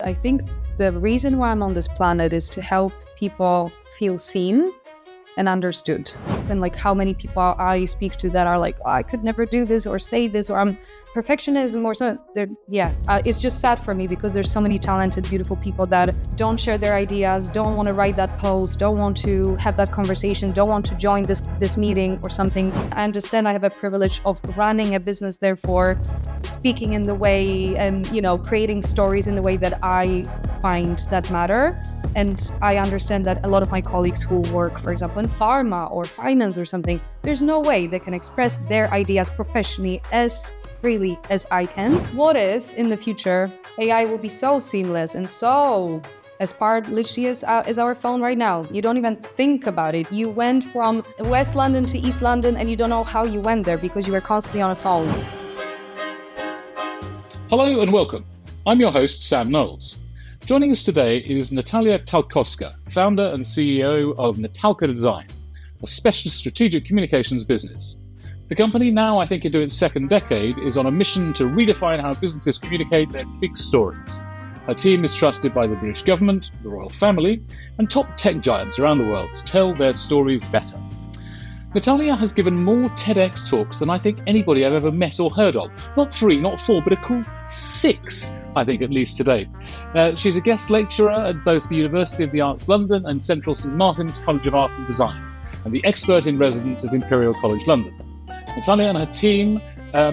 I think the reason why I'm on this planet is to help people feel seen and understood. And like how many people I speak to that are like, oh, I could never do this or say this, or I'm perfectionism or so. It's just sad for me because there's so many talented, beautiful people that don't share their ideas, don't want to write that post, don't want to have that conversation, don't want to join this meeting or something. I understand I have a privilege of running a business, therefore speaking in the way and, creating stories in the way that I find that matter. And I understand that a lot of my colleagues who work, for example, in pharma or finance or something, there's no way they can express their ideas professionally as freely as I can. What if in the future AI will be so seamless and so as part literally as our phone right now? You don't even think about it. You went from West London to East London and you don't know how you went there because you were constantly on a phone. Hello and welcome. I'm your host, Sam Knowles. Joining us today is Natalia Talkowska, founder and CEO of Natalka Design, a specialist strategic communications business. The company, now I think into its second decade, is on a mission to redefine how businesses communicate their big stories. Her team is trusted by the British government, the royal family, and top tech giants around the world to tell their stories better. Natalia has given more TEDx talks than I think anybody I've ever met or heard of. Not 3, not 4, but a cool 6, I think, at least to date. She's a guest lecturer at both the University of the Arts London and Central St Martin's College of Art and Design, and the expert in residence at Imperial College London. Natalia and her team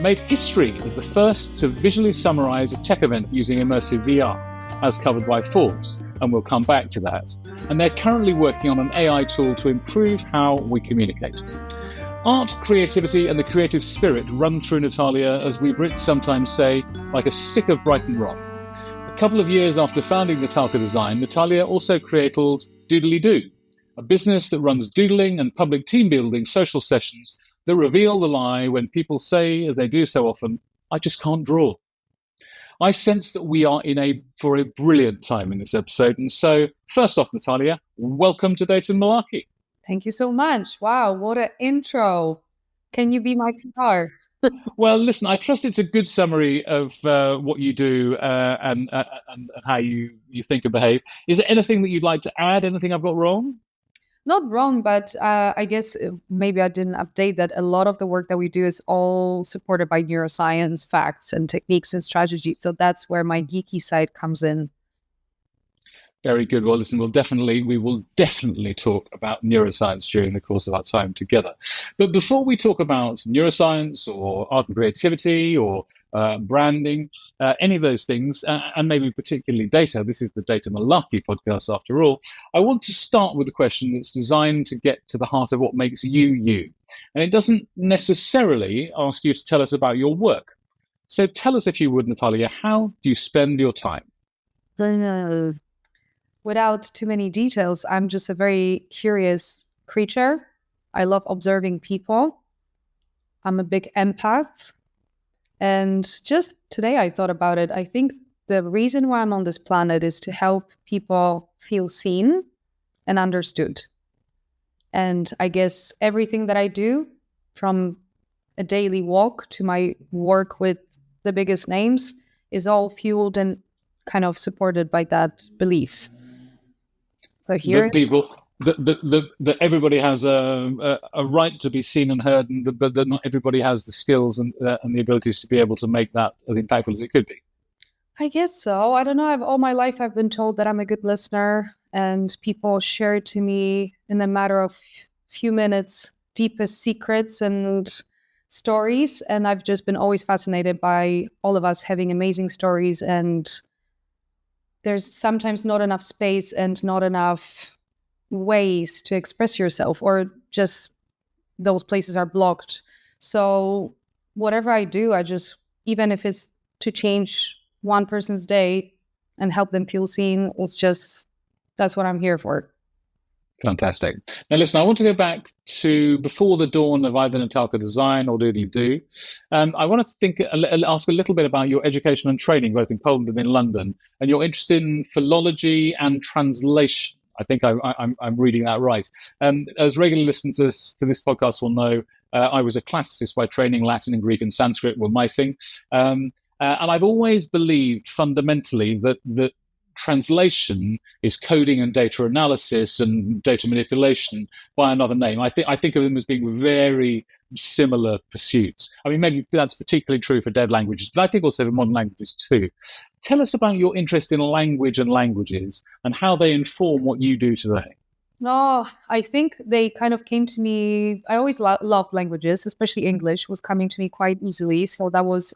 made history as the first to visually summarise a tech event using immersive VR, as covered by Forbes, and we'll come back to that. And they're currently working on an AI tool to improve how we communicate. Art, creativity, and the creative spirit run through Natalia, as we Brits sometimes say, like a stick of Brighton rock. A couple of years after founding Natalka Design, Natalia also created Doodly Doo, a business that runs doodling and public team building social sessions that reveal the lie when people say, as they do so often, I just can't draw. I sense that we are for a brilliant time in this episode. And so, first off, Natalia, welcome to Data Malarkey. Thank you so much. Wow, what an intro. Can you be my PR? Well, listen, I trust it's a good summary of what you do and how you think and behave. Is there anything that you'd like to add? Anything I've got wrong? Not wrong, but I guess maybe I didn't update that a lot of the work that we do is all supported by neuroscience, facts and techniques and strategies. So that's where my geeky side comes in. Very good. Well, listen, we will definitely talk about neuroscience during the course of our time together. But before we talk about neuroscience or art and creativity or branding, any of those things, and maybe particularly data, this is the Data Malarkey podcast after all, I want to start with a question that's designed to get to the heart of what makes you, you. And it doesn't necessarily ask you to tell us about your work. So tell us, if you would, Natalia, how do you spend your time? Without too many details, I'm just a very curious creature. I love observing people. I'm a big empath. And just today I thought about it. I think the reason why I'm on this planet is to help people feel seen and understood. And I guess everything that I do, from a daily walk to my work with the biggest names, is all fueled and kind of supported by that belief. So here, that everybody has a right to be seen and heard, but that not everybody has the skills and the abilities to be able to make that as impactful as it could be. I guess so. I don't know. All my life I've been told that I'm a good listener, and people share to me in a matter of few minutes deepest secrets and stories. And I've just been always fascinated by all of us having amazing stories, and there's sometimes not enough space and not enough ways to express yourself, or just those places are blocked. So whatever I do, even if it's to change one person's day and help them feel seen, that's what I'm here for. Fantastic. Now, listen, I want to go back to before the dawn of either Natalka Design or Doodly Doo. I want to ask a little bit about your education and training, both in Poland and in London, and your interest in philology and translation. I think I'm reading that right. As regular listeners to this podcast will know, I was a classicist by training. Latin and Greek and Sanskrit were my thing. And I've always believed fundamentally that translation is coding and data analysis and data manipulation by another name. I think of them as being very similar pursuits. I mean, maybe that's particularly true for dead languages, but I think also for modern languages too. Tell us about your interest in language and languages and how they inform what you do today. No, I think they kind of came to me. I always loved languages, especially English was coming to me quite easily. So that was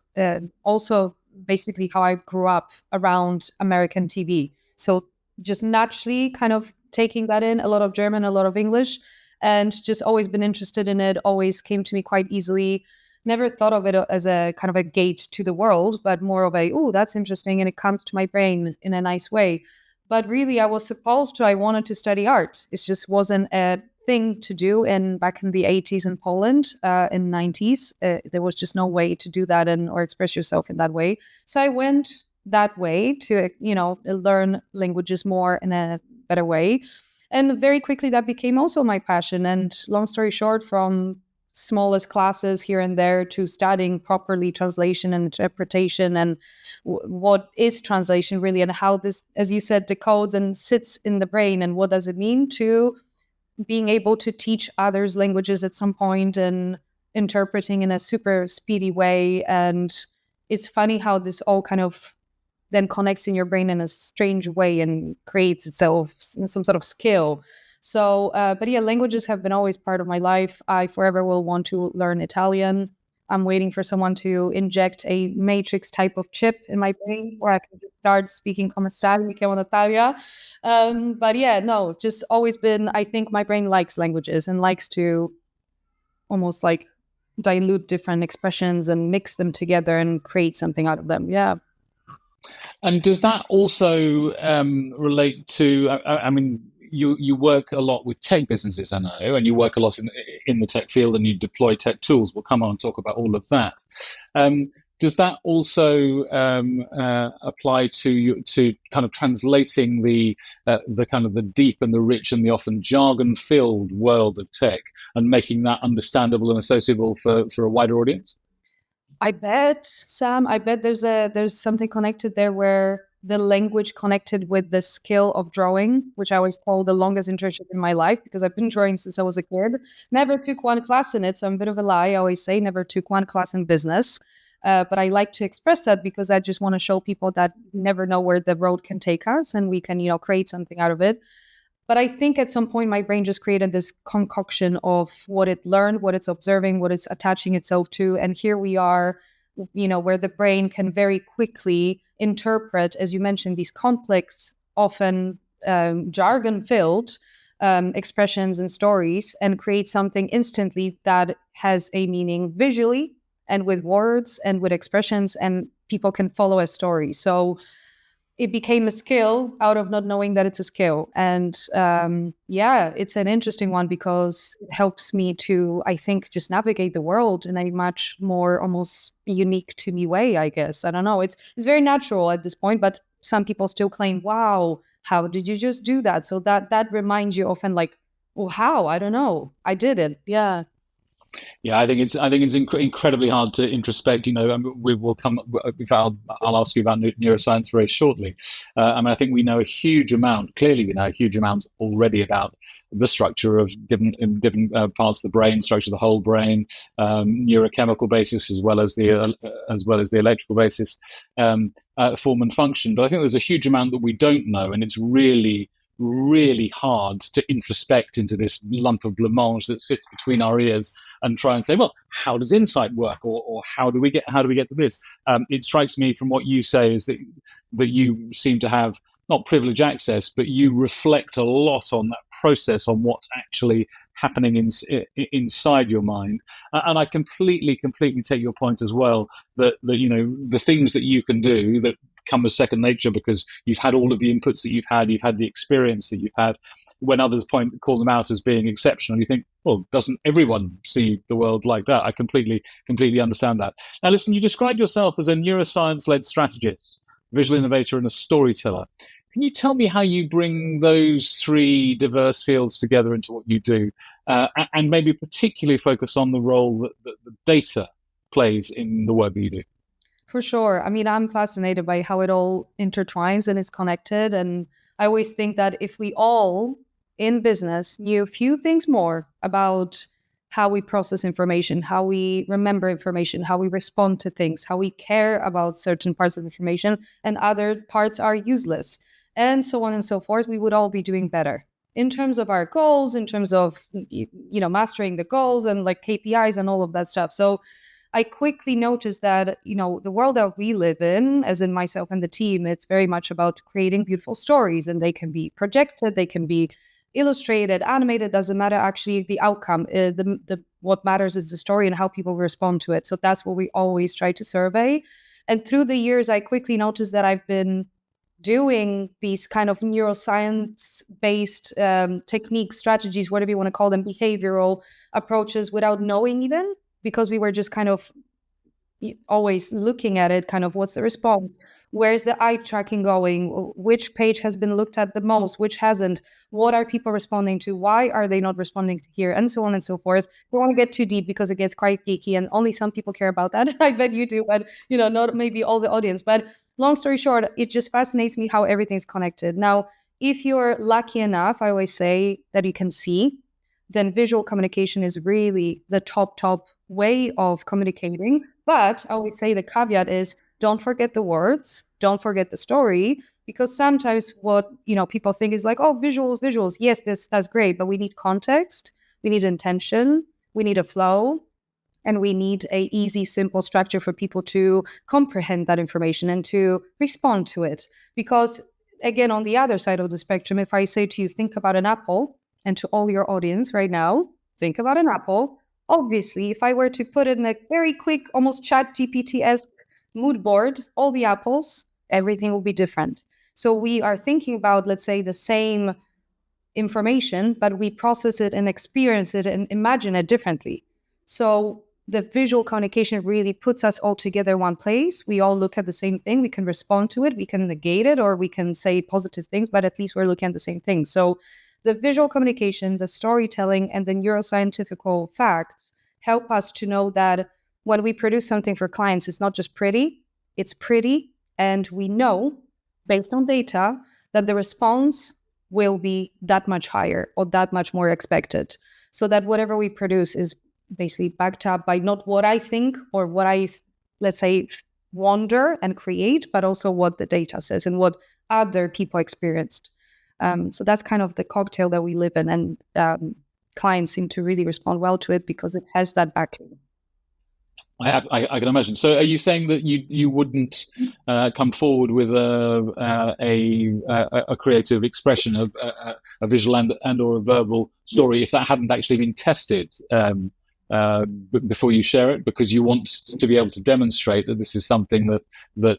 also basically how I grew up around American TV. So just naturally kind of taking that in, a lot of German, a lot of English, and just always been interested in it, always came to me quite easily. Never thought of it as a kind of a gate to the world, but more of a, oh, that's interesting. And it comes to my brain in a nice way. But really, I wanted to study art. It just wasn't a thing to do back in the 80s in Poland, in 90s. There was just no way to do that or express yourself in that way. So I went that way to, learn languages more in a better way. And very quickly that became also my passion. And long story short, from smallest classes here and there to studying properly translation and interpretation and what is translation really, and how this, as you said, decodes and sits in the brain, and what does it mean, to being able to teach others languages at some point and interpreting in a super speedy way. And it's funny how this all kind of then connects in your brain in a strange way and creates itself some sort of skill. So, but yeah, languages have been always part of my life. I forever will want to learn Italian. I'm waiting for someone to inject a matrix type of chip in my brain where I can just start speaking come stare, mi chiamo Natalia. But yeah, no, just always been, I think my brain likes languages and likes to almost like dilute different expressions and mix them together and create something out of them. Yeah. And does that also relate to, I mean, you work a lot with tech businesses, I know, and you work a lot in the tech field and you deploy tech tools. We'll come on and talk about all of that. Does that also apply to kind of translating the kind of the deep and the rich and the often jargon-filled world of tech and making that understandable and associable for a wider audience? I bet, Sam, there's something connected there where the language connected with the skill of drawing, which I always call the longest internship in my life, because I've been drawing since I was a kid. Never took one class in it, so I'm a bit of a lie. I always say never took one class in business. But I like to express that because I just want to show people that we never know where the road can take us and we can, create something out of it. But I think at some point my brain just created this concoction of what it learned, what it's observing, what it's attaching itself to. And here we are, where the brain can very quickly interpret, as you mentioned, these complex, often jargon-filled expressions and stories and create something instantly that has a meaning visually and with words and with expressions, and people can follow a story. So it became a skill out of not knowing that it's a skill. And yeah, it's an interesting one because it helps me to, I think, just navigate the world in a much more almost unique to me way, I guess. I don't know. It's very natural at this point, but some people still claim, wow, how did you just do that? So that reminds you often like, oh, how? I don't know. I did it. Yeah. Yeah, I think it's incredibly hard to introspect. We will come. I'll ask you about neuroscience very shortly. I think we know a huge amount. Clearly, we know a huge amount already about the structure of different parts of the brain, structure of the whole brain, neurochemical basis as well as the electrical basis, form and function. But I think there's a huge amount that we don't know, and it's really hard to introspect into this lump of blancmange that sits between our ears and try and say, well, how does insight work, or how do we get to this? It strikes me from what you say is that you seem to have not privileged access, but you reflect a lot on that process, on what's actually happening inside your mind. And I completely take your point as well that the things that you can do that come as second nature because you've had all of the inputs that you've had the experience that you've had. When others call them out as being exceptional, you think, well, doesn't everyone see the world like that? I completely understand that. Now, listen, you describe yourself as a neuroscience-led strategist, visual innovator, and a storyteller. Can you tell me how you bring those three diverse fields together into what you do, and maybe particularly focus on the role that the data plays in the work that you do? For sure. I mean, I'm fascinated by how it all intertwines and is connected. And I always think that if we all in business knew a few things more about how we process information, how we remember information, how we respond to things, how we care about certain parts of information and other parts are useless, and so on and so forth, we would all be doing better in terms of our goals, in terms of mastering the goals and like KPIs and all of that stuff. So I quickly noticed that, the world that we live in, as in myself and the team, it's very much about creating beautiful stories, and they can be projected, they can be illustrated, animated, doesn't matter actually the outcome. What matters is the story and how people respond to it. So that's what we always try to survey. And through the years, I quickly noticed that I've been doing these kind of neuroscience based techniques, strategies, whatever you want to call them, behavioral approaches without knowing even, because we were just kind of always looking at it, kind of what's the response, where's the eye tracking going, which page has been looked at the most, which hasn't, what are people responding to, why are they not responding to here, and so on and so forth. Don't want to get too deep because it gets quite geeky and only some people care about that. I bet you do, but not maybe all the audience. But long story short, it just fascinates me how everything's connected. Now, if you're lucky enough, I always say that you can see, then visual communication is really the top way of communicating. But I always say the caveat is don't forget the words, don't forget the story, because sometimes what people think is like, oh, visuals. Yes, that's great, but we need context, we need intention, we need a flow, and we need a easy, simple structure for people to comprehend that information and to respond to it. Because again, on the other side of the spectrum, if I say to you, think about an apple, and to all your audience right now, think about an apple. Obviously, if I were to put it in a very quick, almost chat GPT-esque mood board, all the apples, everything will be different. So we are thinking about, let's say, the same information, but we process it and experience it and imagine it differently. So the visual communication really puts us all together in one place. We all look at the same thing. We can respond to it. We can negate it, or we can say positive things, but at least we're looking at the same thing. So the visual communication, the storytelling, and the neuroscientific facts help us to know that when we produce something for clients, it's not just pretty, it's pretty. And we know, based on data, that the response will be that much higher or that much more expected. So that whatever we produce is basically backed up by not what I think or what I, let's say, wonder and create, but also what the data says and what other people experienced. So that's kind of the cocktail that we live in, and clients seem to really respond well to it because it has that backing. I can imagine. So, are you saying that you wouldn't come forward with a creative expression of a visual and or a verbal story if that hadn't actually been tested before you share it, because you want to be able to demonstrate that this is something that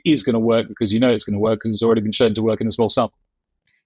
is going to work because it's going to work because it's already been shown to work in a small sample?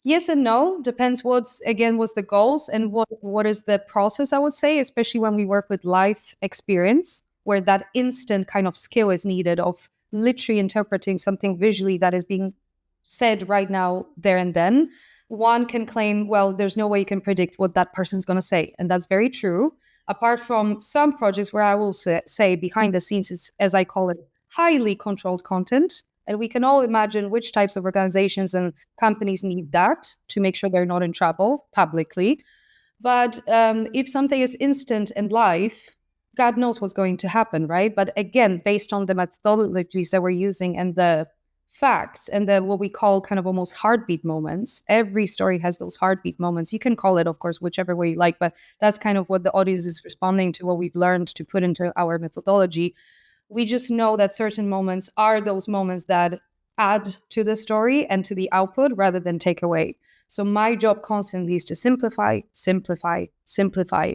Yes and no. Depends what's the goals and what is the process, I would say, especially when we work with life experience, where that instant kind of skill is needed of literally interpreting something visually that is being said right now, there and then. One can claim, well, there's no way you can predict what that person's going to say. And that's very true. Apart from some projects where I will say behind the scenes is, as I call it, highly controlled content. And we can all imagine which types of organizations and companies need that to make sure they're not in trouble publicly. But if something is instant and live, God knows what's going to happen, right? But again, based on the methodologies that we're using and the facts and the what we call kind of almost heartbeat moments, every story has those heartbeat moments. You can call it, of course, whichever way you like, but that's kind of what the audience is responding to, what we've learned to put into our methodology. We just know that certain moments are those moments that add to the story and to the output rather than take away. So my job constantly is to simplify, simplify, simplify.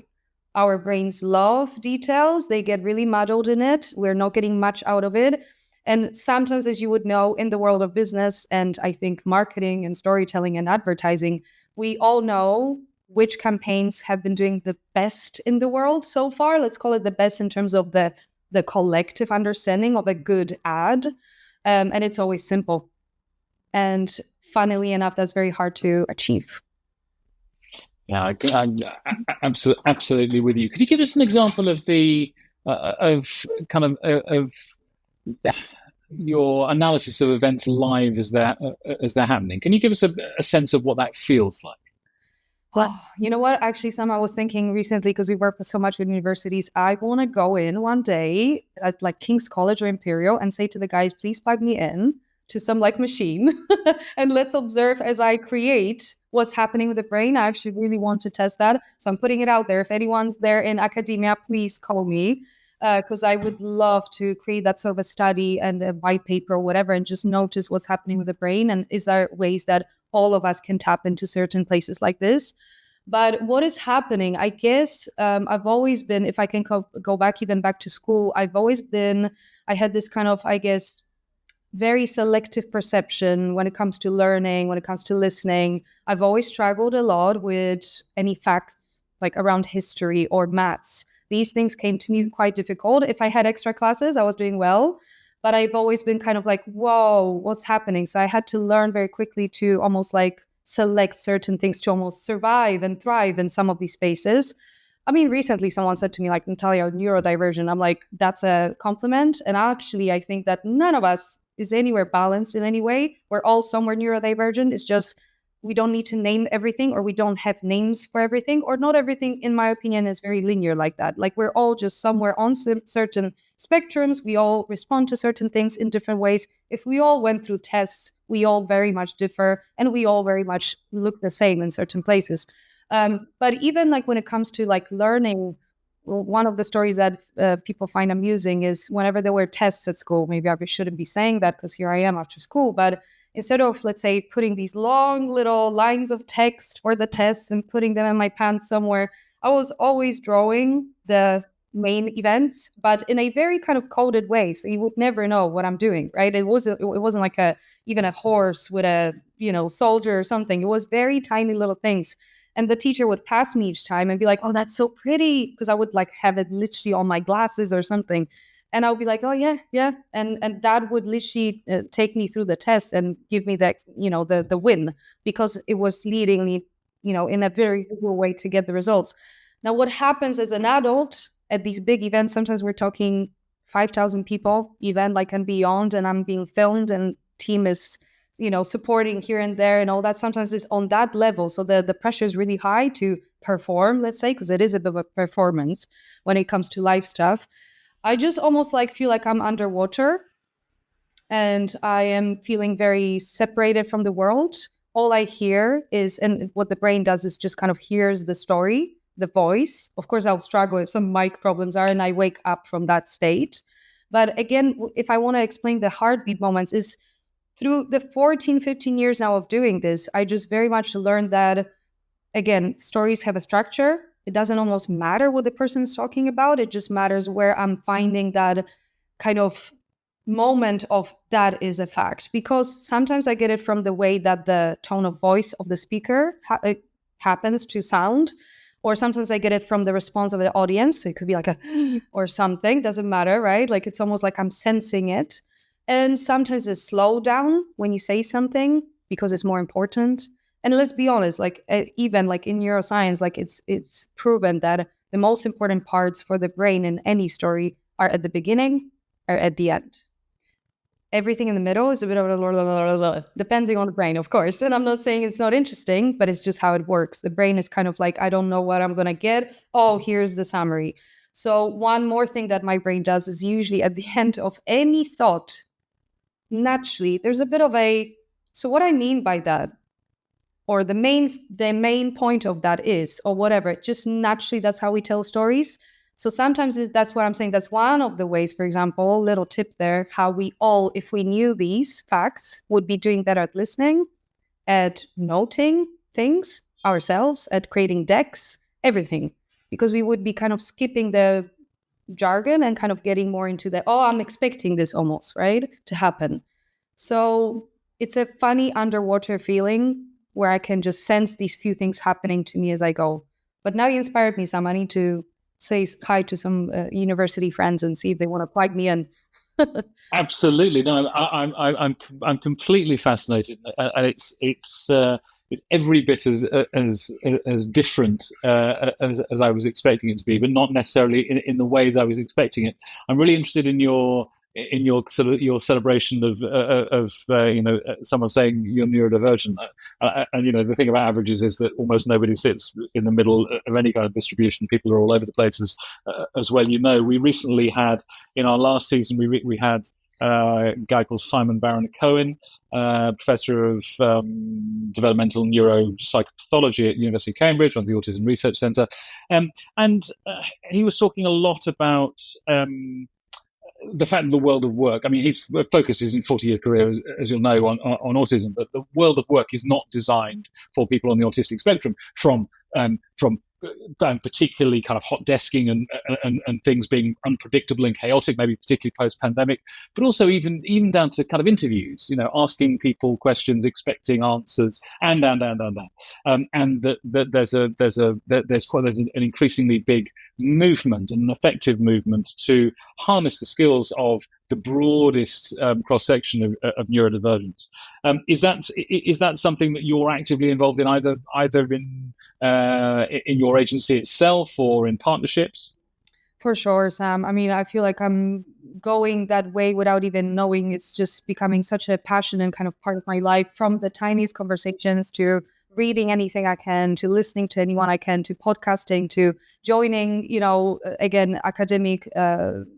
Our brains love details. They get really muddled in it. We're not getting much out of it. And sometimes, as you would know, in the world of business and I think marketing and storytelling and advertising, we all know which campaigns have been doing the best in the world so far. Let's call it the best in terms of the collective understanding of a good ad. And it's always simple. And funnily enough, that's very hard to achieve. Yeah, I'm absolutely with you. Could you give us an example of the of your analysis of events live as they're happening. Can you give us a sense of what that feels like? Well, you know what? Actually, Sam, I was thinking recently because we work so much with universities. I want to go in one day at like King's College or Imperial and say to the guys, please plug me in to some like machine and let's observe as I create what's happening with the brain. I actually really want to test that. So I'm putting it out there. If anyone's there in academia, please call me because I would love to create that sort of a study and a white paper or whatever and just notice what's happening with the brain. And is there ways that all of us can tap into certain places like this? But what is happening? I guess I've always been, if I can go back even back to school, I had this kind of, I guess, very selective perception when it comes to learning, when it comes to listening. I've always struggled a lot with any facts like around history or maths. These things came to me quite difficult. If I had extra classes, I was doing well. But I've always been kind of like, whoa, what's happening? So I had to learn very quickly to almost like select certain things to almost survive and thrive in some of these spaces. I mean, recently someone said to me, like, Natalia, neurodivergent. I'm like, that's a compliment. And actually, I think that none of us is anywhere balanced in any way. We're all somewhere neurodivergent. It's just we don't need to name everything, or we don't have names for everything, or not everything, in my opinion, is very linear like that. Like we're all just somewhere on certain spectrums. We all respond to certain things in different ways. If we all went through tests, we all very much differ and we all very much look the same in certain places. But even like when it comes to like learning, one of the stories that people find amusing is whenever there were tests at school, maybe I shouldn't be saying that because here I am after school, but instead of, let's say, putting these long little lines of text for the tests and putting them in my pants somewhere, I was always drawing the main events, but in a very kind of coded way. So you would never know what I'm doing, right? It wasn't like even a horse with a, soldier or something. It was very tiny little things. And the teacher would pass me each time and be like, oh, that's so pretty. Because I would like have it literally on my glasses or something. And I would be like, oh, yeah, yeah. And that would literally take me through the test and give me that, the win, because it was leading me, in a very visual way to get the results. Now, what happens as an adult at these big events, sometimes we're talking 5,000 people event, like and beyond, and I'm being filmed and team is, supporting here and there and all that. Sometimes it's on that level. So the pressure is really high to perform, let's say, because it is a bit of a performance when it comes to live stuff. I just almost like feel like I'm underwater and I am feeling very separated from the world. All I hear is, and what the brain does is just kind of hears the story, the voice. Of course, I'll struggle if some mic problems are and I wake up from that state. But again, if I want to explain the heartbeat moments, is through the 14, 15 years now of doing this, I just very much learned that, again, stories have a structure. It doesn't almost matter what the person is talking about. It just matters where I'm finding that kind of moment of that is a fact. Because sometimes I get it from the way that the tone of voice of the speaker happens to sound. Or sometimes I get it from the response of the audience. So it could be like a or something. Doesn't matter, right? Like it's almost like I'm sensing it. And sometimes it's slow down when you say something because it's more important. And let's be honest, like even like in neuroscience, like it's proven that the most important parts for the brain in any story are at the beginning or at the end. Everything in the middle is a bit of depending on the brain, of course. And I'm not saying it's not interesting, but it's just how it works. The brain is kind of like, I don't know what I'm going to get. Oh, here's the summary. So one more thing that my brain does is usually at the end of any thought, naturally, there's a bit of a, so what I mean by that, or the main point of that is, or whatever, just naturally, that's how we tell stories. So sometimes that's what I'm saying. That's one of the ways, for example, little tip there, how we all, if we knew these facts, would be doing better at listening, at noting things ourselves, at creating decks, everything. Because we would be kind of skipping the jargon and kind of getting more into the, oh, I'm expecting this almost, right, to happen. So it's a funny underwater feeling where I can just sense these few things happening to me as I go. But now you inspired me, Sam. I need to say hi to some university friends and see if they want to plug me in. Absolutely, no, I'm completely fascinated, and it's every bit as different as I was expecting it to be, but not necessarily in the ways I was expecting it. I'm really interested in your in your your celebration of someone saying you're neurodivergent. And the thing about averages is that almost nobody sits in the middle of any kind of distribution. People are all over the place as well. We recently had in our last season we had a guy called Simon Baron Cohen, professor of developmental neuropsychopathology at University of Cambridge, runs the Autism Research Centre, and he was talking a lot about the fact of the world of work. I mean, his focus is in 40-year career, as you'll know, on autism, but the world of work is not designed for people on the autistic spectrum from particularly kind of hot desking and things being unpredictable and chaotic, maybe particularly post-pandemic, but also even down to kind of interviews, asking people questions, expecting answers, and that there's an increasingly big movement, an effective movement to harness the skills of the broadest cross-section of neurodivergence. Is that something that you're actively involved in, either in your agency itself or in partnerships? For sure, Sam. I mean, I feel like I'm going that way without even knowing. It's just becoming such a passion and kind of part of my life, from the tiniest conversations to reading anything I can, to listening to anyone I can, to podcasting, to joining, again, academic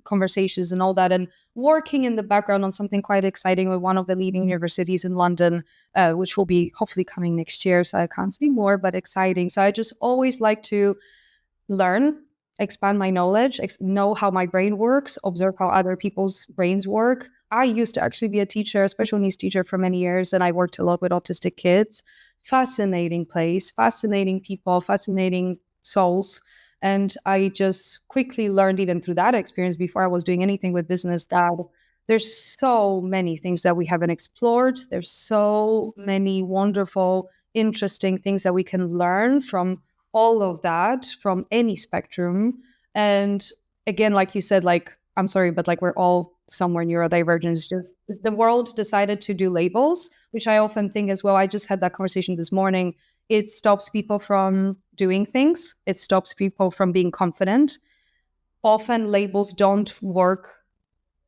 conversations and all that, and working in the background on something quite exciting with one of the leading universities in London, which will be hopefully coming next year. So I can't say more, but exciting. So I just always like to learn, expand my knowledge, know how my brain works, observe how other people's brains work. I used to actually be a teacher, a special needs teacher for many years, and I worked a lot with autistic kids. Fascinating place, fascinating people, fascinating souls. And I just quickly learned, even through that experience, before I was doing anything with business, that there's so many things that we haven't explored. There's so many wonderful, interesting things that we can learn from all of that, from any spectrum. And again, like you said, I'm sorry, but we're all somewhere neurodivergent. Just the world decided to do labels, which I often think as well. I just had that conversation this morning. It stops people from doing things. It stops people from being confident. Often labels don't work,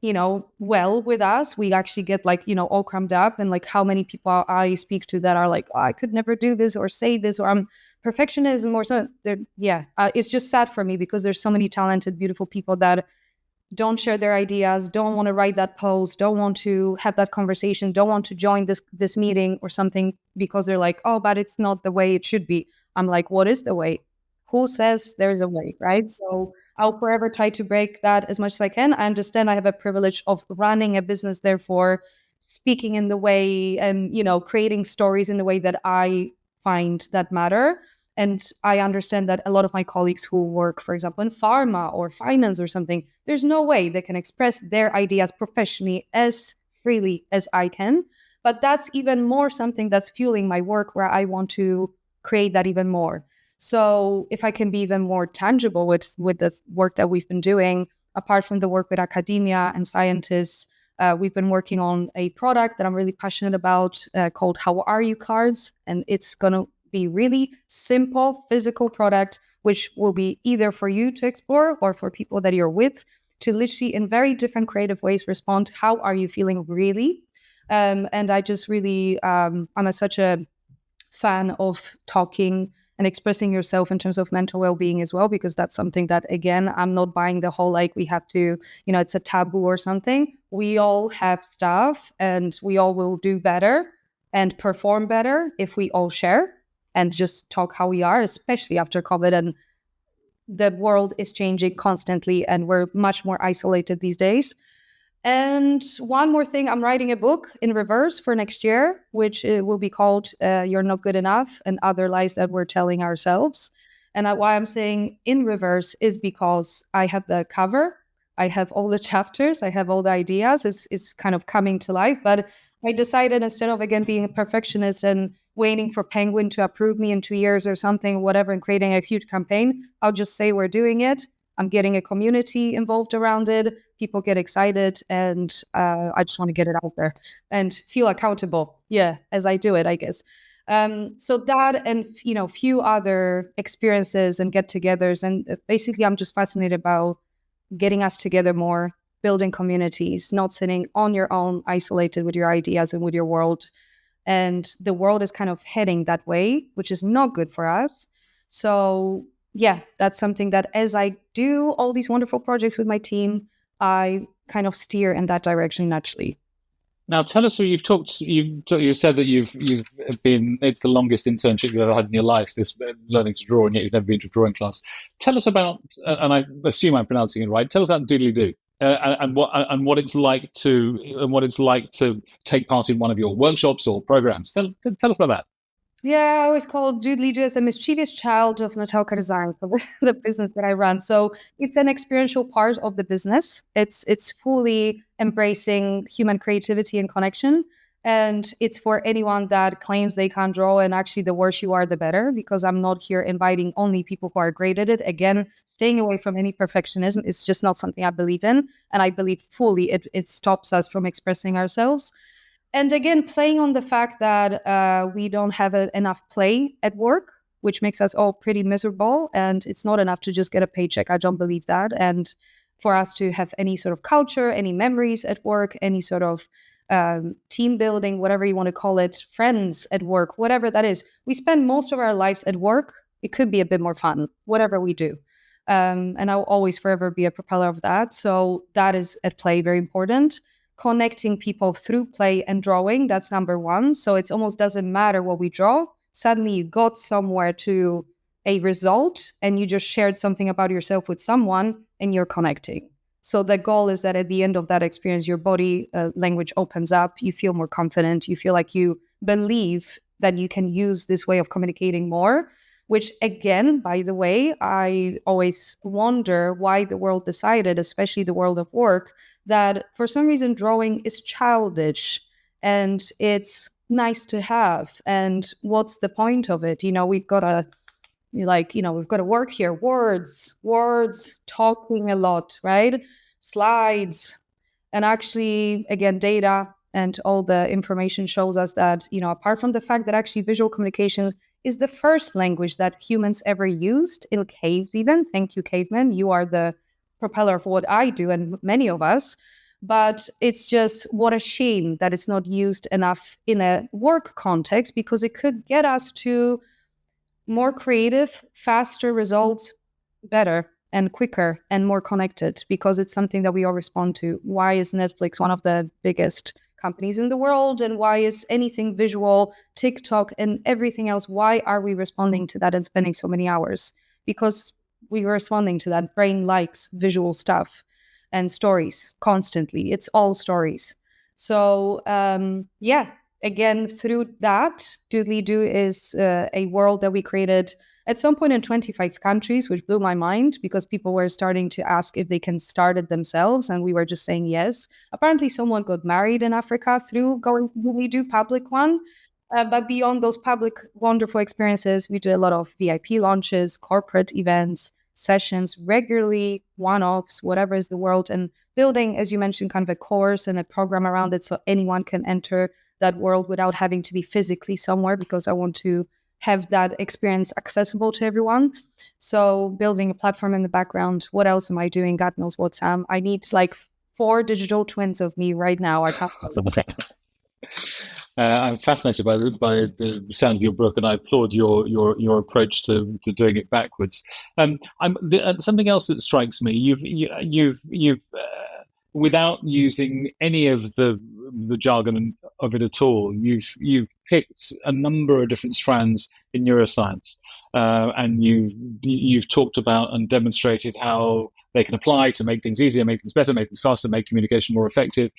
well with us. We actually get all crammed up, and how many people I speak to that are like, oh, I could never do this or say this, or I'm perfectionism or so. It's just sad for me because there's so many talented, beautiful people that don't share their ideas, don't want to write that post, don't want to have that conversation, don't want to join this meeting or something because they're like, oh, but it's not the way it should be. I'm like, what is the way? Who says there's a way, right? So I'll forever try to break that as much as I can. I understand I have a privilege of running a business, therefore speaking in the way and, creating stories in the way that I find that matter. And I understand that a lot of my colleagues who work, for example, in pharma or finance or something, there's no way they can express their ideas professionally as freely as I can. But that's even more something that's fueling my work, where I want to create that even more. So if I can be even more tangible with the work that we've been doing, apart from the work with academia and scientists, we've been working on a product that I'm really passionate about called How Are You Cards. And it's going to be really simple physical product, which will be either for you to explore or for people that you're with to literally in very different creative ways respond, how are you feeling really? And I just really, I'm such a fan of talking and expressing yourself in terms of mental well-being as well, because that's something that, again, I'm not buying the whole, we have to, it's a taboo or something. We all have stuff and we all will do better and perform better if we all share and just talk how we are, especially after COVID. And the world is changing constantly and we're much more isolated these days. And one more thing, I'm writing a book in reverse for next year, which will be called You're Not Good Enough and Other Lies That We're Telling Ourselves. And why I'm saying in reverse is because I have the cover, I have all the chapters, I have all the ideas, it's kind of coming to life. But I decided, instead of, again, being a perfectionist and waiting for Penguin to approve me in 2 years or something, whatever, and creating a huge campaign, I'll just say we're doing it. I'm getting a community involved around it. People get excited, and I just want to get it out there and feel accountable. Yeah, as I do it, I guess. So that, and few other experiences and get-togethers, and basically, I'm just fascinated about getting us together more, building communities, not sitting on your own, isolated with your ideas and with your world. And the world is kind of heading that way, which is not good for us. So yeah, that's something that as I do all these wonderful projects with my team, I kind of steer in that direction naturally. Now, tell us. You said that you've been. It's the longest internship you've ever had in your life. This learning to draw, and yet you've never been to a drawing class. Tell us about, and I assume I'm pronouncing it right. Tell us about Doodly Doo, and what it's like to take part in one of your workshops or programs. Tell us about that. Yeah, I always call Doodly Doo as a mischievous child of Natalka Design, so the business that I run. So it's an experiential part of the business. It's fully embracing human creativity and connection. And it's for anyone that claims they can't draw. And actually, the worse you are, the better, because I'm not here inviting only people who are great at it. Again, staying away from any perfectionism is just not something I believe in. And I believe fully it stops us from expressing ourselves. And again, playing on the fact that we don't have enough play at work, which makes us all pretty miserable. And it's not enough to just get a paycheck. I don't believe that. And for us to have any sort of culture, any memories at work, any sort of team building, whatever you want to call it, friends at work, whatever that is, we spend most of our lives at work. It could be a bit more fun, whatever we do. And I'll always forever be a propeller of that. So that is at play, very important. Connecting people through play and drawing, that's number one. So it almost doesn't matter what we draw. Suddenly you got somewhere to a result and you just shared something about yourself with someone and you're connecting. So the goal is that at the end of that experience, your body language opens up, you feel more confident, you feel like you believe that you can use this way of communicating more, which again, by the way, I always wonder why the world decided, especially the world of work, that for some reason drawing is childish and it's nice to have. And what's the point of it? We've got to work here. Words, talking a lot, right? Slides. And actually, again, data and all the information shows us that, apart from the fact that actually visual communication is the first language that humans ever used in caves even. Thank you, cavemen. You are the propeller of what I do and many of us. But it's just what a shame that it's not used enough in a work context, because it could get us to more creative, faster results, better and quicker and more connected, because it's something that we all respond to. Why is Netflix one of the biggest companies in the world? And why is anything visual, TikTok and everything else, why are we responding to that and spending so many hours? Because we were responding to that. Brain likes visual stuff and stories constantly. It's all stories. So again, through that, Doodly Doo is a world that we created at some point in 25 countries, which blew my mind, because people were starting to ask if they can start it themselves. And we were just saying yes. Apparently someone got married in Africa through going to Doodly Doo, public one. But beyond those public wonderful experiences, we do a lot of VIP launches, corporate events, sessions regularly, one-offs, whatever is the world, and building, as you mentioned, kind of a course and a program around it so anyone can enter that world without having to be physically somewhere, because I want to have that experience accessible to everyone. So building a platform in the background. What else am I doing? God knows what, Sam. I need like 4 digital twins of me right now. I can't. I'm fascinated by the sound of your book, and I applaud your approach to doing it backwards. Something else that strikes me: you've without using any of the jargon of it at all, you've picked a number of different strands in neuroscience, and you've talked about and demonstrated how they can apply to make things easier, make things better, make things faster, make communication more effective,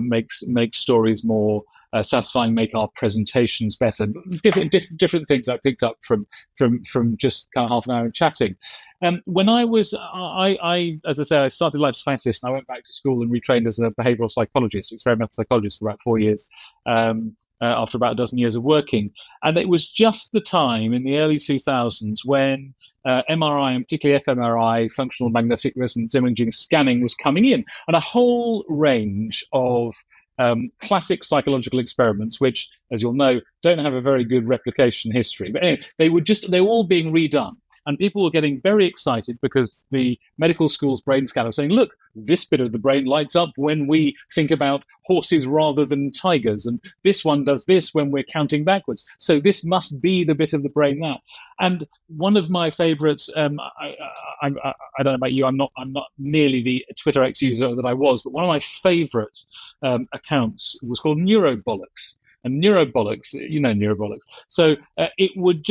make stories more satisfying, make our presentations better. Different things I picked up from just kind of half an hour of chatting. When I was, as I say, I started life sciences, and I went back to school and retrained as a behavioral psychologist, experimental psychologist, for about 4 years. After about a dozen years of working. And it was just the time in the early 2000s when MRI, and particularly fMRI, functional magnetic resonance imaging scanning, was coming in, and a whole range of classic psychological experiments, which, as you'll know, don't have a very good replication history. But anyway, they were all being redone. And people were getting very excited because the medical school's brain scanner was saying, look, this bit of the brain lights up when we think about horses rather than tigers. And this one does this when we're counting backwards. So this must be the bit of the brain now. And one of my favorites, I don't know about you, I'm not nearly the Twitter X user that I was, but one of my favorite accounts was called Neurobollocks. And Neurobollocks, you know Neurobollocks. So it would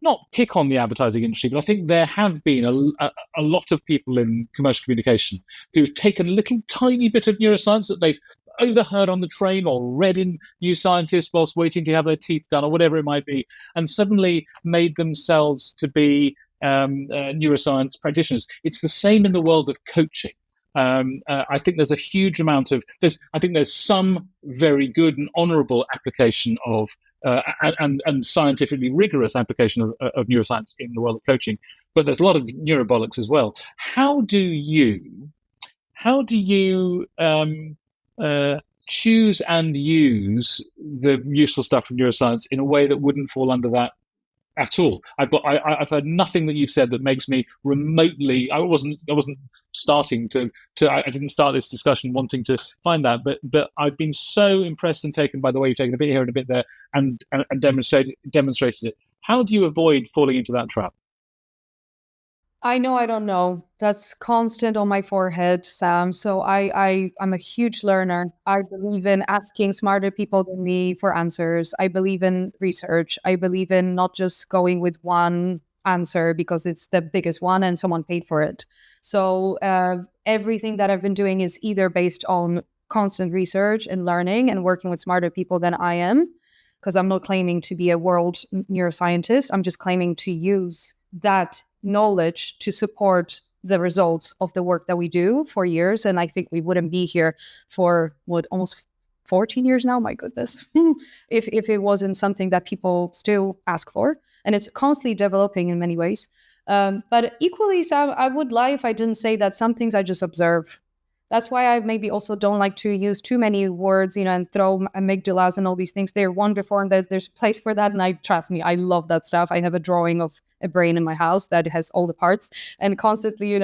not pick on the advertising industry, but I think there have been a lot of people in commercial communication who've taken a little tiny bit of neuroscience that they've overheard on the train or read in New Scientist whilst waiting to have their teeth done or whatever it might be, and suddenly made themselves to be neuroscience practitioners. It's the same in the world of coaching. I think there's a huge amount of I think there's some very good and honourable application of and scientifically rigorous application of neuroscience in the world of coaching, but there's a lot of neurobollocks as well. How do you choose and use the useful stuff from neuroscience in a way that wouldn't fall under that at all? I've heard nothing that you've said that makes me remotely. I wasn't starting to. I didn't start this discussion wanting to find that, but I've been so impressed and taken by the way you've taken a bit here and a bit there and demonstrated it. How do you avoid falling into that trap? I know I don't know. That's constant on my forehead, Sam. So I'm a huge learner. I believe in asking smarter people than me for answers. I believe in research. I believe in not just going with one answer because it's the biggest one and someone paid for it. So everything that I've been doing is either based on constant research and learning and working with smarter people than I am, because I'm not claiming to be a world neuroscientist. I'm just claiming to use that knowledge to support the results of the work that we do for years. And I think we wouldn't be here for almost 14 years now. My goodness. if it wasn't something that people still ask for, and it's constantly developing in many ways. But equally, Sam, I would lie if I didn't say that some things I just observe. That's why I maybe also don't like to use too many words, and throw amygdalas and all these things. They're wonderful, and there's a place for that. And trust me, I love that stuff. I have a drawing of a brain in my house that has all the parts and constantly,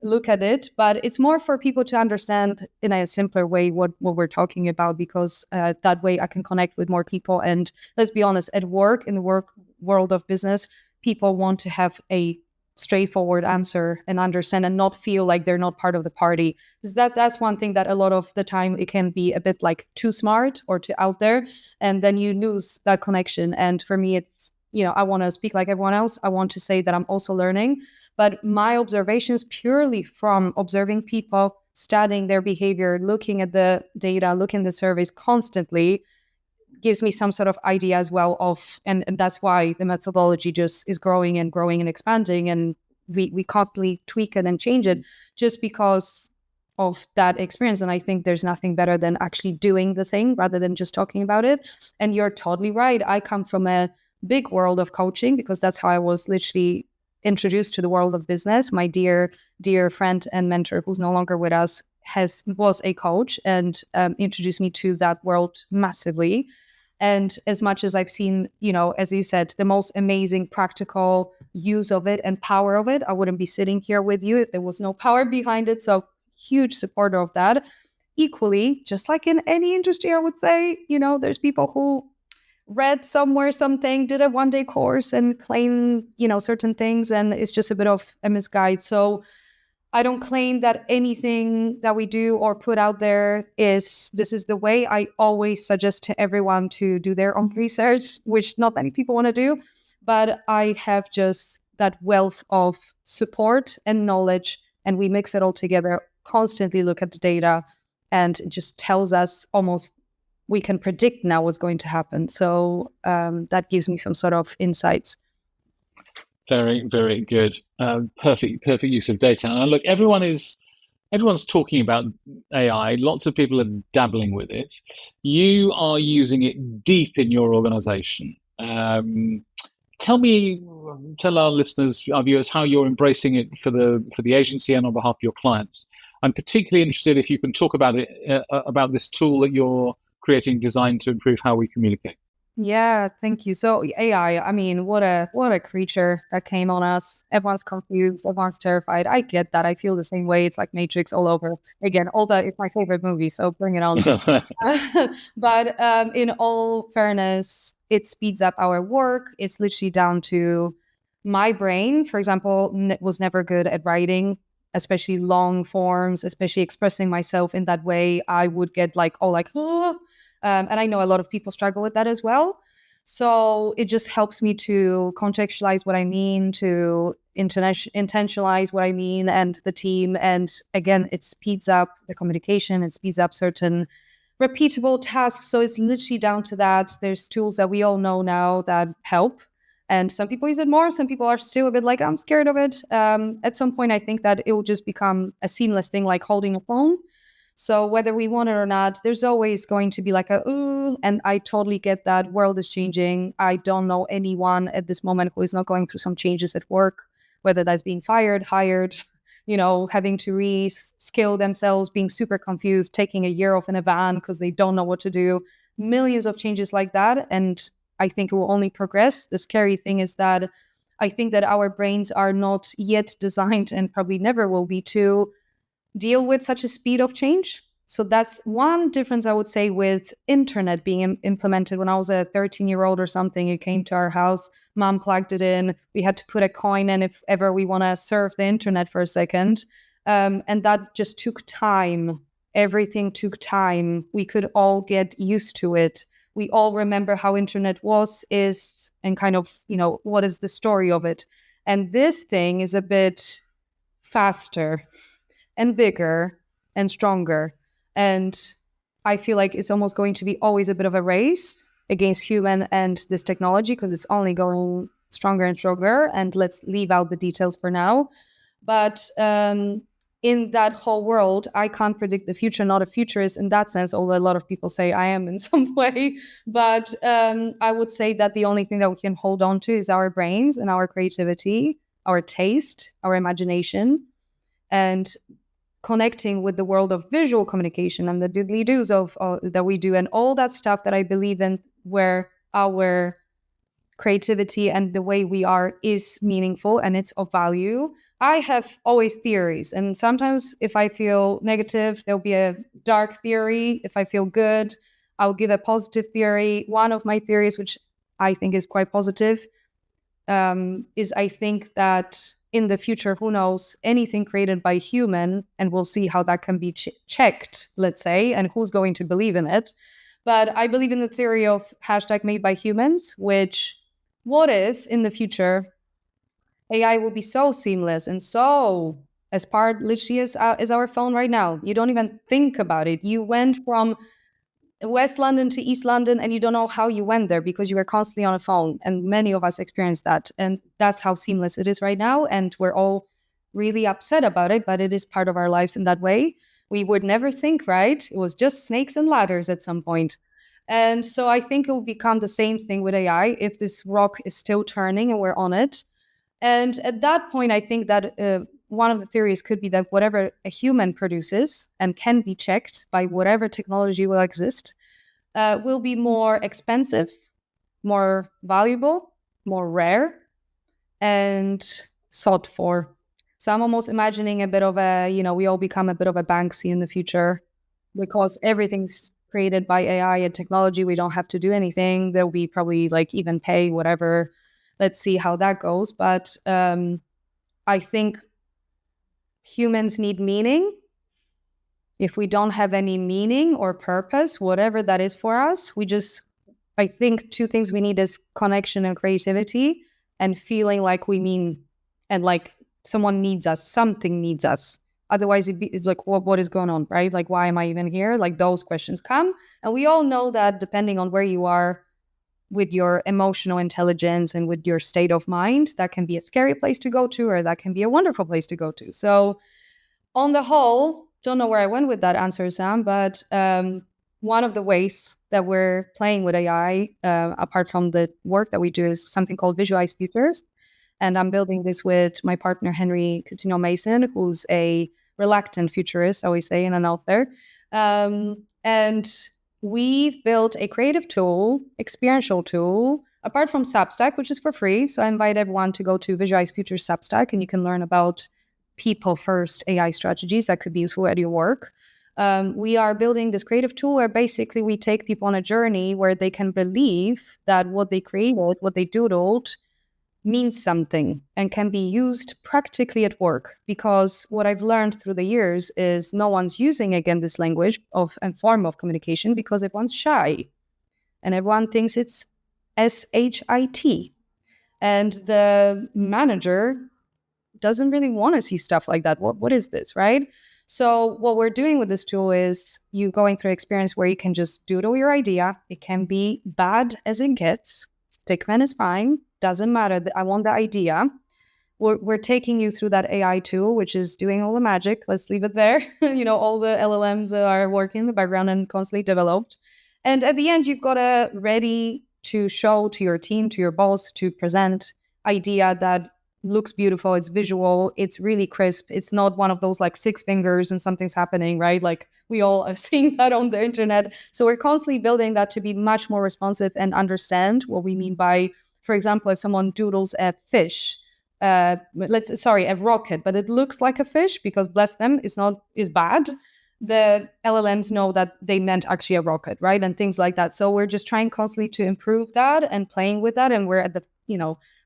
look at it. But it's more for people to understand in a simpler way what we're talking about, because that way I can connect with more people. And let's be honest, at work, in the work world of business, people want to have a straightforward answer and understand and not feel like they're not part of the party. Because that's one thing that a lot of the time it can be a bit like too smart or too out there, and then you lose that connection. And for me, it's, I want to speak like everyone else. I want to say that I'm also learning, but my observations purely from observing people, studying their behavior, looking at the data, looking at the surveys constantly, gives me some sort of idea as well of, and that's why the methodology just is growing and expanding, and we constantly tweak it and change it just because of that experience. And I think there's nothing better than actually doing the thing rather than just talking about it. And you're totally right. I come from a big world of coaching because that's how I was literally introduced to the world of business. My dear friend and mentor, who's no longer with us, was a coach and introduced me to that world massively. And as much as I've seen, as you said, the most amazing practical use of it and power of it, I wouldn't be sitting here with you if there was no power behind it. So huge supporter of that. Equally, just like in any industry, I would say, there's people who read somewhere something, did a one-day course and claim, certain things, and it's just a bit of a misguide. So I don't claim that anything that we do or put out there this is the way. I always suggest to everyone to do their own research, which not many people want to do, but I have just that wealth of support and knowledge, and we mix it all together, constantly look at the data, and it just tells us almost we can predict now what's going to happen. So that gives me some sort of insights. Very, very good. Perfect use of data. And look, everyone's talking about AI. Lots of people are dabbling with it. You are using it deep in your organization. Tell our listeners, our viewers, how you're embracing it for the agency and on behalf of your clients. I'm particularly interested if you can talk about it, about this tool that you're creating, designed to improve how we communicate. Yeah, thank you. So AI, I mean, what a creature that came on us. Everyone's confused, everyone's terrified. I get that. I feel the same way. It's like Matrix all over. Again, although it's my favorite movie, so bring it on. But in all fairness, it speeds up our work. It's literally down to my brain, for example, was never good at writing, especially long forms, especially expressing myself in that way. I would get like, oh, like, oh. And I know a lot of people struggle with that as well. So it just helps me to contextualize what I mean, to intentionalize what I mean and the team. And again, it speeds up the communication, it speeds up certain repeatable tasks. So it's literally down to that. There's tools that we all know now that help. And some people use it more. Some people are still a bit like, I'm scared of it. At some point, I think that it will just become a seamless thing, like holding a phone. So whether we want it or not, there's always going to be like a, ooh, and I totally get that. World is changing. I don't know anyone at this moment who is not going through some changes at work, whether that's being fired, hired, having to reskill themselves, being super confused, taking a year off in a van because they don't know what to do. Millions of changes like that. And I think it will only progress. The scary thing is that I think that our brains are not yet designed and probably never will be to deal with such a speed of change. So that's one difference I would say with internet being implemented. When I was a 13-year-old or something, it came to our house, mom plugged it in, we had to put a coin in if ever we want to surf the internet for a second. And that just took time. Everything took time. We could all get used to it. We all remember how internet was, is, and kind of, what is the story of it. And this thing is a bit faster and bigger and stronger. And I feel like it's almost going to be always a bit of a race against human and this technology because it's only going stronger and stronger. And let's leave out the details for now. But in that whole world, I can't predict the future, not a futurist in that sense, although a lot of people say I am in some way. But I would say that the only thing that we can hold on to is our brains and our creativity, our taste, our imagination, and connecting with the world of visual communication and the doodly doos of that we do and all that stuff that I believe in, where our creativity and the way we are is meaningful and it's of value. I have always theories, and sometimes if I feel negative, there'll be a dark theory. If I feel good, I'll give a positive theory. One of my theories, which I think is quite positive, is I think that in the future, who knows, anything created by human, and we'll see how that can be checked, let's say, and who's going to believe in it. But I believe in the theory of hashtag made by humans, which what if in the future AI will be so seamless and so as part literally as our phone right now. You don't even think about it. You went from West London to East London and you don't know how you went there because you were constantly on a phone. And many of us experience that. And that's how seamless it is right now. And we're all really upset about it, but it is part of our lives in that way. We would never think, right? It was just snakes and ladders at some point. And so I think it will become the same thing with AI if this rock is still turning and we're on it. And at that point, I think that one of the theories could be that whatever a human produces and can be checked by whatever technology will exist will be more expensive, more valuable, more rare, and sought for. So I'm almost imagining a bit of we all become a bit of a Banksy in the future because everything's created by AI and technology. We don't have to do anything. There'll be probably like even pay, whatever. Let's see how that goes. But I think humans need meaning. If we don't have any meaning or purpose, whatever that is for us, I think two things we need is connection and creativity and feeling like we mean and like someone needs us, something needs us. Otherwise, it's like, what is going on, right? Like, why am I even here? Like those questions come. And we all know that depending on where you are with your emotional intelligence and with your state of mind, that can be a scary place to go to, or that can be a wonderful place to go to. So on the whole, don't know where I went with that answer, Sam, but one of the ways that we're playing with AI, apart from the work that we do, is something called Visualise Futures. And I'm building this with my partner, Henry Coutinho Mason, who's a reluctant futurist, I always say, and an author. And we've built a creative tool, experiential tool, apart from Substack, which is for free. So I invite everyone to go to Visualise Futures Substack, and you can learn about people-first AI strategies that could be useful at your work. We are building this creative tool where basically we take people on a journey where they can believe that what they created, what they doodled, means something and can be used practically at work. Because what I've learned through the years is no one's using, again, this language of and form of communication because everyone's shy and everyone thinks it's SHIT. And the manager doesn't really want to see stuff like that. What is this, right? So what we're doing with this tool is you going through an experience where you can just doodle your idea. It can be bad as it gets. Stickman is fine. Doesn't matter. I want the idea. We're taking you through that AI tool, which is doing all the magic. Let's leave it there. All the LLMs are working in the background and constantly developed. And at the end, you've got a ready to show to your team, to your boss, to present idea that looks beautiful. It's visual. It's really crisp. It's not one of those like 6 fingers and something's happening, right? Like we all are seeing that on the internet. So we're constantly building that to be much more responsive and understand what we mean by, for example, if someone doodles a fish, a rocket, but it looks like a fish because bless them, is bad. The LLMs know that they meant actually a rocket, right? And things like that. So we're just trying constantly to improve that and playing with that. And we're at the,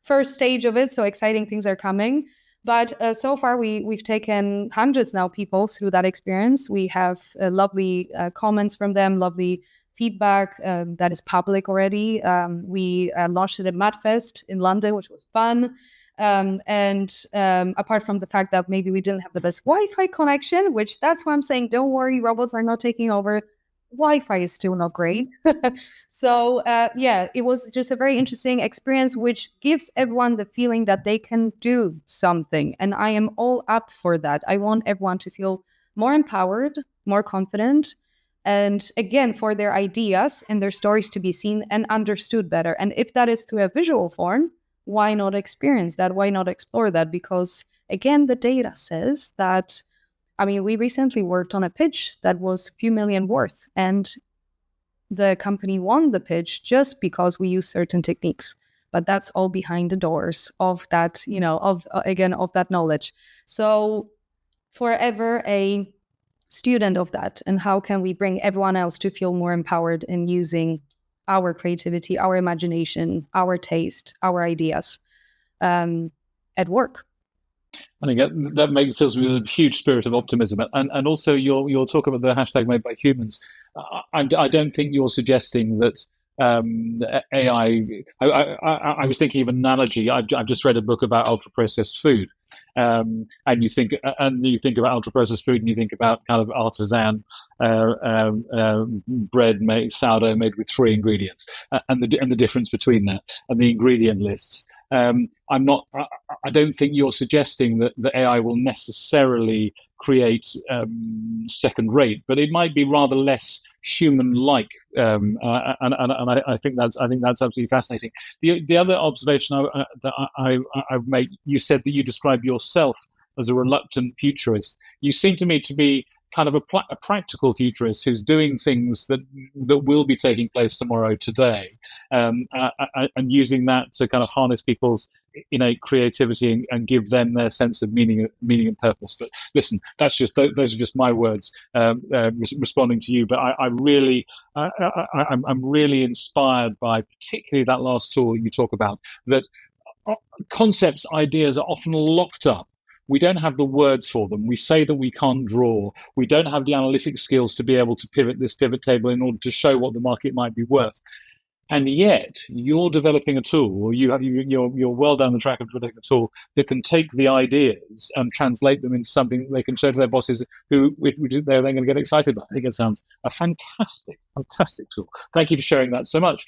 first stage of it. So exciting things are coming. But so far, we've taken hundreds now people through that experience. We have lovely comments from them, lovely feedback that is public already. We launched it at MadFest in London, which was fun. And apart from the fact that maybe we didn't have the best Wi-Fi connection, which that's why I'm saying, don't worry, robots are not taking over. Wi-Fi is still not great. So it was just a very interesting experience, which gives everyone the feeling that they can do something. And I am all up for that. I want everyone to feel more empowered, more confident, and again, for their ideas and their stories to be seen and understood better. And if that is through a visual form, why not experience that? Why not explore that? Because again, the data says that, we recently worked on a pitch that was a few million worth, and the company won the pitch just because we use certain techniques. But that's all behind the doors of that, of that knowledge. So forever a student of that. And how can we bring everyone else to feel more empowered in using our creativity, our imagination, our taste, our ideas at work? I think that fills me with a huge spirit of optimism, and also your talk about the hashtag made by humans. I don't think you're suggesting that AI. I was thinking of an analogy. I've just read a book about ultra processed food, and you think about ultra processed food, and you think about kind of artisan bread sourdough made with 3 ingredients, and the difference between that and the ingredient lists. I don't think you're suggesting that the AI will necessarily create second rate, but it might be rather less human-like, and I think that's absolutely fascinating. The other observation that I've made, you said that you describe yourself as a reluctant futurist. You seem to me to be kind of a practical futurist who's doing things that will be taking place tomorrow, today, and using that to kind of harness people's innate creativity and give them their sense of meaning and purpose. But listen, those are just my words responding to you. But I'm really inspired by particularly that last tool you talk about, that concepts, ideas are often locked up. We don't have the words for them. We say that we can't draw. We don't have the analytic skills to be able to pivot this pivot table in order to show what the market might be worth. And yet, you're developing a tool, or you're well down the track of developing a tool that can take the ideas and translate them into something that they can show to their bosses, who they're then going to get excited about. I think it sounds a fantastic tool. Thank you for sharing that so much.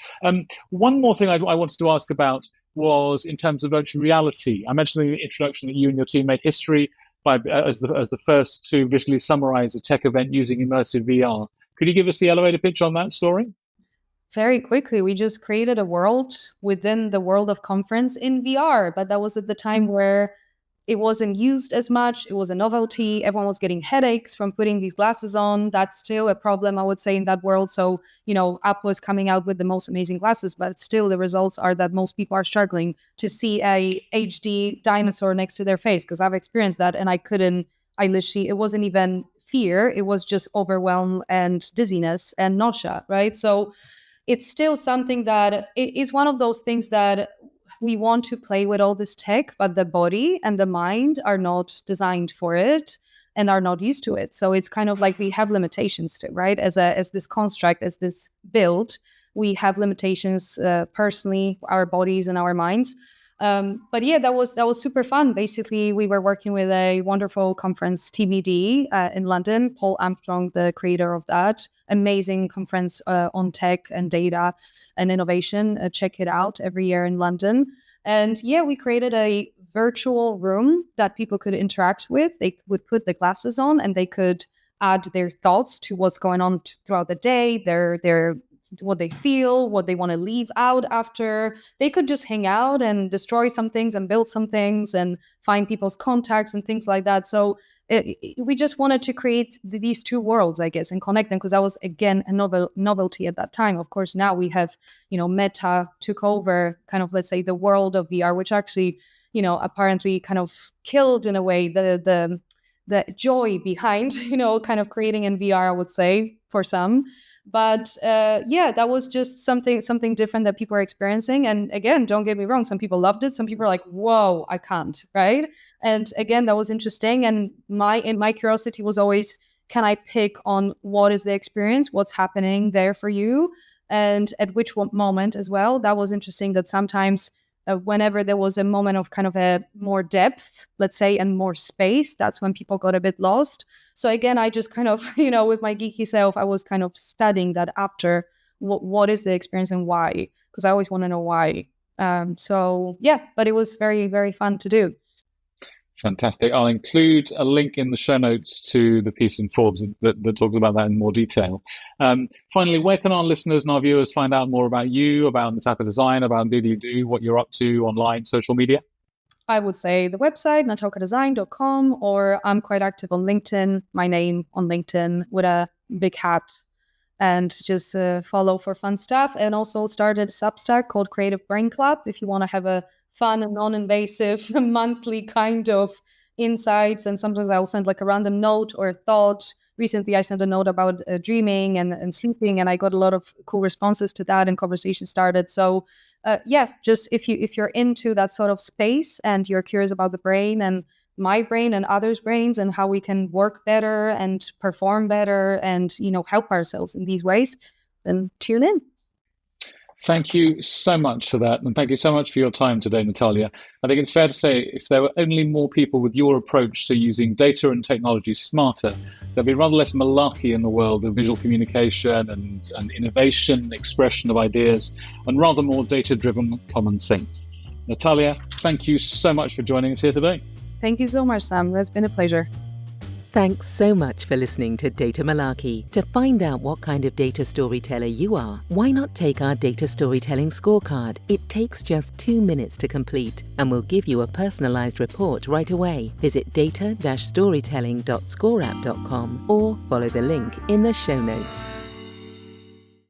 One more thing I wanted to ask about was in terms of virtual reality. I mentioned in the introduction that you and your team made history as the first to visually summarize a tech event using immersive VR. Could you give us the elevator pitch on that story? Very quickly, we just created a world within the world of conference in VR, but that was at the time where it wasn't used as much. It was a novelty. Everyone was getting headaches from putting these glasses on. That's still a problem, I would say, in that world. So, Apple was coming out with the most amazing glasses, but still the results are that most people are struggling to see a HD dinosaur next to their face, because I've experienced that and it wasn't even fear. It was just overwhelm and dizziness and nausea, right? So it's still something that is one of those things that we want to play with all this tech, but the body and the mind are not designed for it and are not used to it. So it's kind of like we have limitations too, right? As this construct, as this build, we have limitations personally, our bodies and our minds. But yeah, that was super fun. Basically, we were working with a wonderful conference, TBD, in London. Paul Armstrong, the creator of that amazing conference on tech and data and innovation. Check it out every year in London. And yeah, we created a virtual room that people could interact with. They would put the glasses on and they could add their thoughts to what's going on throughout the day, their what they feel, what they want to leave out after. They could just hang out and destroy some things and build some things and find people's contacts and things like that. So we just wanted to create these two worlds, I guess, and connect them, because that was, again, a novelty at that time. Of course, now we have, Meta took over kind of, let's say, the world of VR, which actually, apparently kind of killed in a way the joy behind, kind of creating in VR, I would say, for some. But yeah, that was just something different that people are experiencing. And again, don't get me wrong, some people loved it. Some people are like, whoa, I can't, right? And again, that was interesting. And my curiosity was always, can I pick on what is the experience, what's happening there for you, and at which moment as well. That was interesting, that sometimes whenever there was a moment of kind of a more depth, let's say, and more space, that's when people got a bit lost. So again, I just kind of, with my geeky self, I was kind of studying that after, what is the experience and why? Because I always want to know why. So yeah, but it was very, very fun to do. Fantastic. I'll include a link in the show notes to the piece in Forbes that talks about that in more detail. Finally, where can our listeners and our viewers find out more about you, about Natalka Design, about do, what you're up to online, social media? I would say the website, natalkadesign.com, or I'm quite active on LinkedIn, my name on LinkedIn with a big hat, and just follow for fun stuff. And also started a Substack called Creative Brain Club if you want to have a fun and non-invasive monthly kind of insights. And sometimes I'll send like a random note or a thought. Recently, I sent a note about dreaming and sleeping, and I got a lot of cool responses to that, and conversation started. So yeah, just if you're into that sort of space and you're curious about the brain and my brain and others' brains and how we can work better and perform better and, help ourselves in these ways, then tune in. Thank you so much for that. And thank you so much for your time today, Natalia. I think it's fair to say if there were only more people with your approach to using data and technology smarter, there'd be rather less malarkey in the world of visual communication and innovation, expression of ideas, and rather more data-driven common sense. Natalia, thank you so much for joining us here today. Thank you so much, Sam. It's been a pleasure. Thanks so much for listening to Data Malarkey. To find out what kind of data storyteller you are, why not take our data storytelling scorecard? It takes just 2 minutes to complete and will give you a personalized report right away. Visit data-storytelling.scoreapp.com or follow the link in the show notes.